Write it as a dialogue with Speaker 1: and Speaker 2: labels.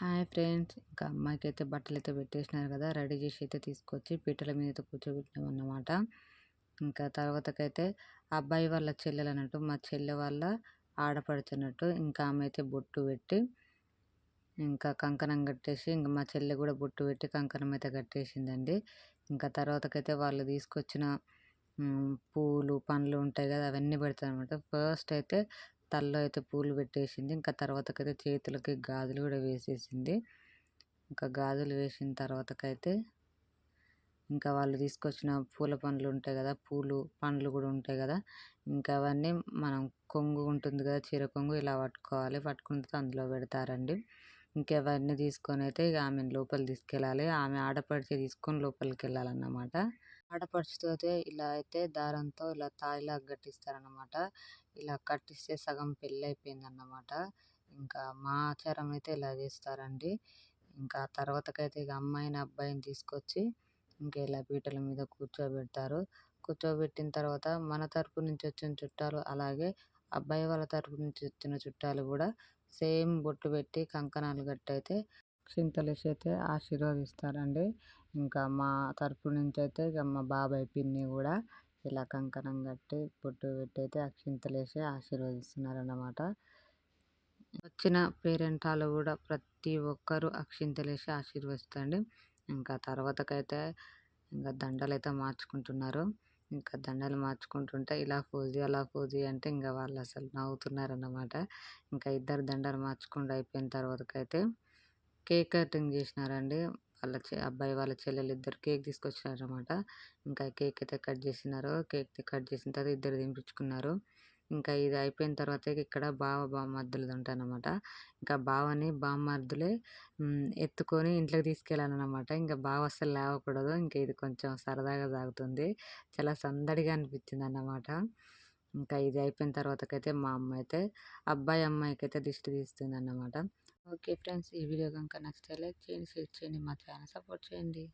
Speaker 1: Hi friends. ఇంకా అమ్మాయికైతే బట్టలైతే పెట్టేసినారు కదా! Ready చేసి అయితే తీసుకొచ్చి పీటల మీద అయితే కూర్చోబెట్టినామన్నమాట. ఇంకా తర్వాతకైతే అబ్బాయి వాళ్ళ చెల్లెలన్నట్టు, మా చెల్లె వాళ్ళ ఆడపడుచన్నట్టు. ఇంకా ఆమె అయితే బొట్టు పెట్టి, ఇంకా కంకణం కట్టేసి, ఇంక మా చెల్లె కూడా బొట్టు పెట్టి కంకణం అయితే కట్టేసిందండి. ఇంకా తర్వాతకైతే వాళ్ళు తీసుకొచ్చిన పూలు, పండ్లు ఉంటాయి కదా! అవన్నీ పెడతారనమాట. ఫస్ట్ అయితే తలలో అయితే పూలు పెట్టేసింది. ఇంకా తర్వాతకైతే చేతులకి గాజులు కూడా వేసేసింది. ఇంకా గాజులు వేసిన తర్వాతకైతే ఇంకా వాళ్ళు తీసుకొచ్చిన పూల పండ్లు ఉంటాయి కదా! పూలు, పండ్లు కూడా ఉంటాయి కదా! ఇంకా అవన్నీ మనం కొంగు ఉంటుంది కదా! చీర కొంగు ఇలా పట్టుకోవాలి. పట్టుకున్న తర్వాత అందులో పెడతారండి. ఇంకా అవన్నీ తీసుకొని అయితే ఇక ఆమెను లోపలికి తీసుకెళ్ళాలి. ఆమె ఆడపడిచే తీసుకొని లోపలికెళ్ళాలన్నమాట. ఆడపడుచుతో అయితే ఇలా అయితే దారంతో ఇలా తాళిలాగా కట్టిస్తారనమాట. ఇలా కట్టిస్తే సగం పెళ్ళైపోయిందన్నమాట. ఇంకా మా ఆచారం అయితే ఇలా చేస్తారండి. ఇంకా తర్వాతకైతే ఇక అమ్మాయిని, అబ్బాయిని తీసుకొచ్చి ఇంకా ఇలా పీటల మీద కూర్చోబెడతారు. కూర్చోబెట్టిన తర్వాత మన తరపు నుంచి వచ్చిన చుట్టాలు, అలాగే అబ్బాయి వాళ్ళ తరపు నుంచి వచ్చిన చుట్టాలు కూడా సేమ్ బొట్టు పెట్టి కంకణాలు కట్టి అయితే అక్షింతలేసి అయితే ఆశీర్వదిస్తారండి. ఇంకా మా తరపు నుంచి అయితే ఇక మా బాబాయ్, పిన్ని కూడా ఇలా కంకణం కట్టి బొట్టు పెట్టి అయితే అక్షింతలేసి ఆశీర్వదిస్తున్నారన్నమాట. వచ్చిన పేరెంటాలు కూడా ప్రతి ఒక్కరు అక్షింతలేసి ఆశీర్వదిస్తారండి. ఇంకా తర్వాతకైతే ఇంకా దండలైతే మార్చుకుంటున్నారు. ఇంకా దండలు మార్చుకుంటుంటే ఇలా ఫోజీ, అలా ఫోజీ అంటే ఇంకా వాళ్ళు అసలు నవ్వుతున్నారన్నమాట. ఇంకా ఇద్దరు దండలు మార్చుకుంటూ అయిపోయిన తర్వాతకైతే కేక్ కటింగ్ చేసినారండి. వాళ్ళ అబ్బాయి వాళ్ళ చెల్లెలు ఇద్దరు కేక్ తీసుకొచ్చినారనమాట. ఇంకా కేక్ అయితే కట్ చేసినారు. కేక్ కట్ చేసిన తర్వాత ఇద్దరు తినిపించుకున్నారు. ఇంకా ఇది అయిపోయిన తర్వాత ఇక్కడ బావ బామ్మర్దులది ఉంటాయన్నమాట. ఇంకా బావని బామ్మర్దులే ఎత్తుకొని ఇంట్లోకి తీసుకెళ్ళాలన్నమాట. ఇంకా బావ అస్సలు లేవకూడదు. ఇంకా ఇది కొంచెం సరదాగా సాగుతుంది. చాలా సందడిగా అనిపించిందన్నమాట. ఇంకా ఇది అయిపోయిన తర్వాతకైతే మా అమ్మ అయితే అబ్బాయి అమ్మాయికైతే దిష్టి తీస్తుందన్నమాట. ఓకే ఫ్రెండ్స్, ఈ వీడియో కనుక నచ్చితే లైక్ చేయండి, షేర్ చేయండి, మా ఛానల్ సపోర్ట్ చేయండి.